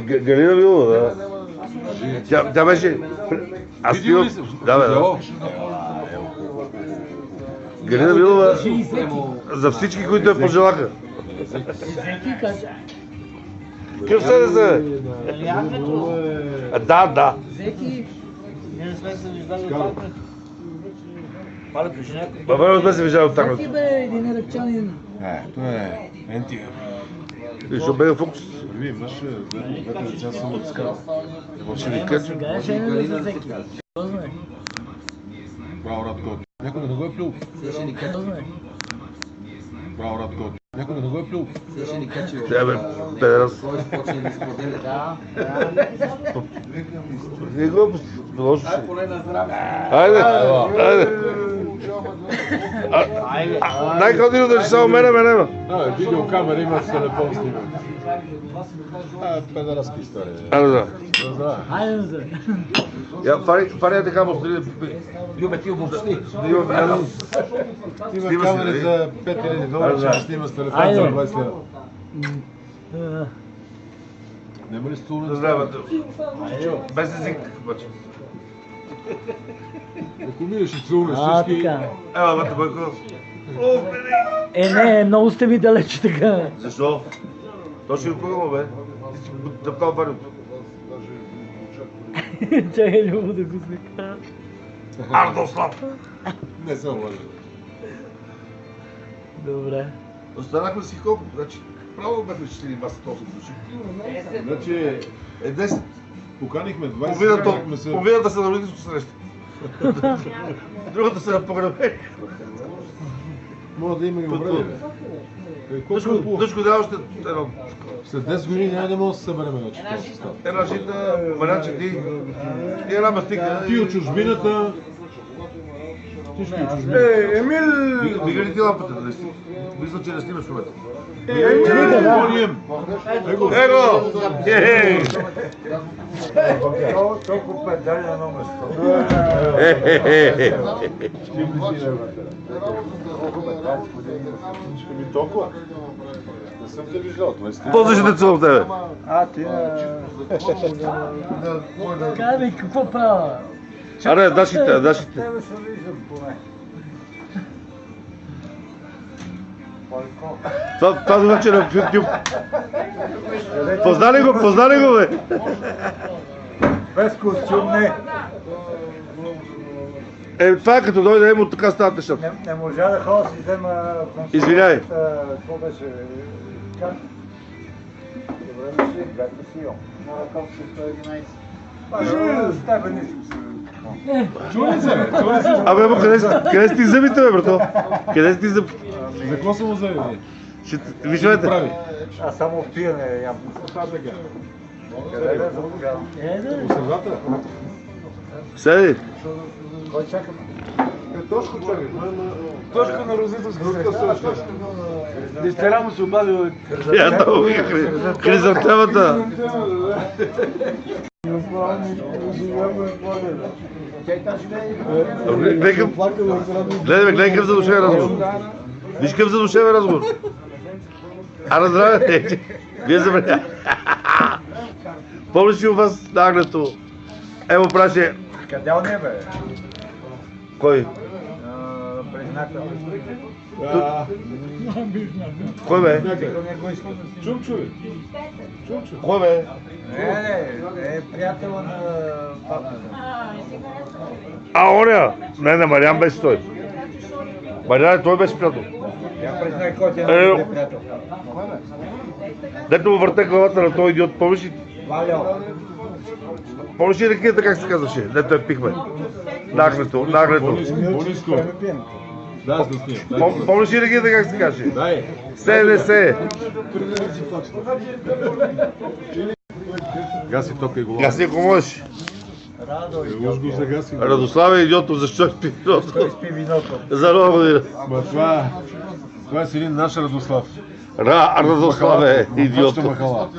Галина Милова, да. Тя беше... Аз пивам... Да, бе, да. Галина Милова за всички, които я пожелаха. Какъв СДС? Да. Зеки, не сме се виждали от так. Пале пише някой. Бе, сме се виждали от так. Зеки бе, един ръчанин. Това е Ентия. Защо бега фокус? Вие имаш двете деца са от скал. Ще ви кажа. Сега е женен за Зеки. Какво знае? Браво, Радко. Някой да не го е плюл. Какво знае? Браво, Радко. Някой да не го е плюл. Да, бе, педерас. Не го лошо ще. Айде. Най-ходило да ще само мене. Видеокамера има с телефон снимат. Педераска история. Да. Хайде за. Фария така му стили. Любе ти обобщи. Има камери за 5000 $, ще снима с телефон за 20 лева. Нема ли стул на Здраве, без език, обаче. Ако минеш и целунеш всички... Така. Ела, бате, Бойко. Не, много сте ми далече така. Защо? То ще го пъгаме, бе. Ти си дъпкал бариото. Чакай Любо да го свика. Ардослав! Не съм лъжа. Добре. Останахме си колко? Значи, право бяхме 4 маса 8 души. Значи, 10. поканихме 20, Половината са на родителство среща. Другата са на погребение. Може да има и обреди, бе. Дъшко да още едно. След 10 години няма да може да се съберем на този състав. Една житна, Марянче, ти и една мастика. Ти от чужбината... Всички от чужбината. Емил! Дига ли ти лампата, да не си? Мисля, че не снимаш в момента. Его! Толкова педали на едно место. Ми толкова. Не съм те виждал, 20. Ползваш да целувам тебе. Ти Кай бе, какво правя? Аре, дашите. тебе се виждам поне. Това значи на YouTube. Познали го, бе. Без костюм не. Това е като дойде емо, така стават нещата. Не можа да ходя си взема консултацията. Извиняй. Какво беше? Как? Добре си, бяхме си йо. На колко си 111. С тебе не съм се... Чули се, Абе, къде си ти зъбите, бе, брато? Къде си ти зъбите? За какво са му завели? Виждате? Аз само пиене ям. Къде да заповядам? Да. Средата? Седи. Кой чакаме? Тошко чакай. Точка на розителска среща. Дъщеря му се обади. Я долу хризантемата. Гледай какъв задушевен разговор. Виж какъв задушевен разговор. Ара, здраве, вие забравя. Помниш ли у вас на Агнето? Ево праше. Къде он е, бе? Кой? Признака. Кой, бе? Чумчо, бе. Кой, бе? Не, приятела на папата. Оня! Не, Мариан беше той. Мариан, той беше приятел. Я признай кой ти е приятел. Дето му върте главата на този идиот, помниш ли? Валио. Помниш ли рекията, как се казваше? Дето я пихме. Нагнето. Болиско. Да, с да снимам. Помниш ли рекията, как се каже? Дай. СДС. Гаси тока и голова. Гаси ако можеш. Уж го загаси. Радославе идиотов, защо спи виното? Спи виното. За нова година. Ма това е си един наш Радослав. Радославе, Идиот. идиотов. Махала.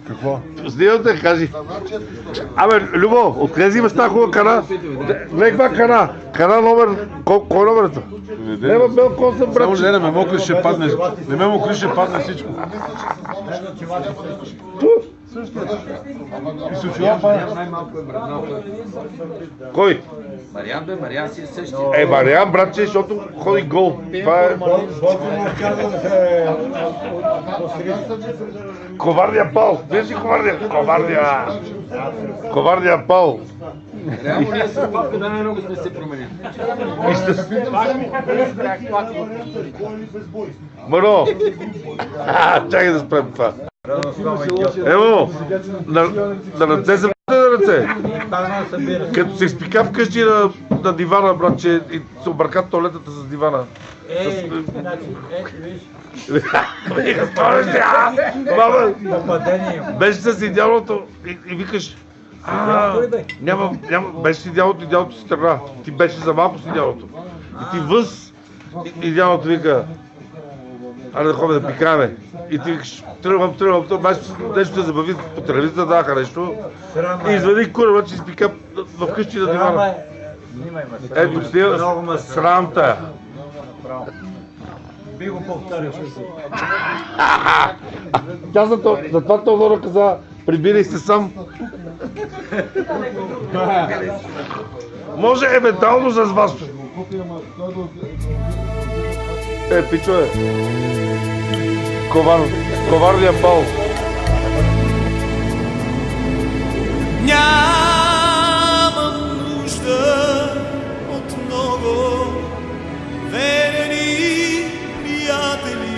Какво? Снимам те, кажи. Абе, Любо, откъде взимаш тази хубава кана? Не каква кана? Кана номер... Кой номер е това? Нема бел коса, Само брат. не ме мокри, ще падне. Не ме мокри, ще падне всичко. И се очува падне. Кой? Мариан бе, Мариан си е същия. Мариан, братче, защото ходи гол. Това е... Коварния пал. Виж ли коварния? Коварния пал. Реално ние с папка да най-много сме се променили. Мано! Чакай да спрем това. Ево! На ръце се на ръце. Като се изпика вкъщи на дивана, братче, и се обърка туалетата с дивана. Мама! Беше с идеалното и викаш... Няма, беше с идеалното си тръгна. Ти беше за малко с идеалното. И ти въз, идеалното вика, аре да ходим да пикаме. И ти викаш, тръгвам, нещо да забави по телевизията, даха нещо. И извади кура, че изпика вкъщи на дивана. Ето, срамта. Би го повторил. Тя затова Теодора каза, прибирай се сам. Може евентуално с вас. Пичове. Коварния пал. Нямам нужда от много верени приятели.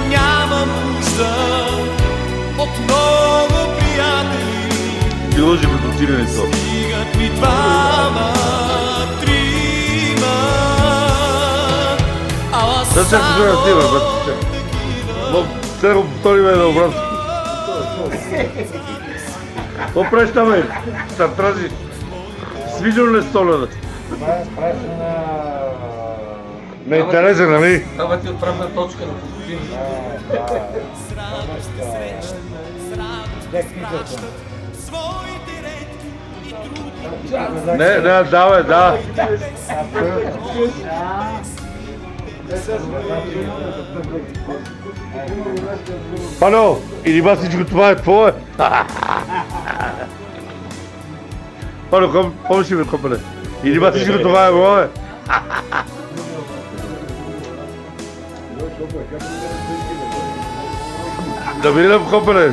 Нямам нужда от много приятели. Ти лъжи като тирането. Стигат ми двама, трима. Да се кажа да снима, бе. Сега го повториме на обратно. Какво правиш там, бе? Ще трази. Свиждал ли столена? Не интересен, нали? Това ти отправна точка на Костин. Не, да. Пано, или ба всичко това е твое? Пано, помниш ли ме, копеле? Или ба всичко това е мое? Да минем, копеле.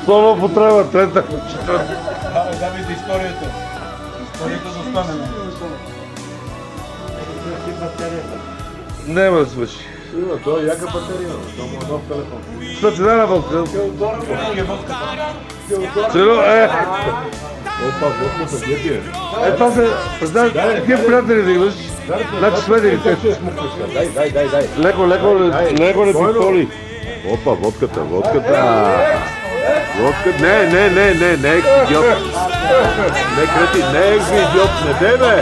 Слово потреба, трета, четвърта. Да види историята. Историята да остане. Няма да свърши. Има, той е яка батерия, това му е нов телефон. Що цена на вълка? Цено, Опа, водката, где ти е? това се, признай, тия приятели да имаш, значи сведели те. Дай. Леко не пистоли. Опа, водката. Не, идиот. Не, крети, не, идиот, не, бе!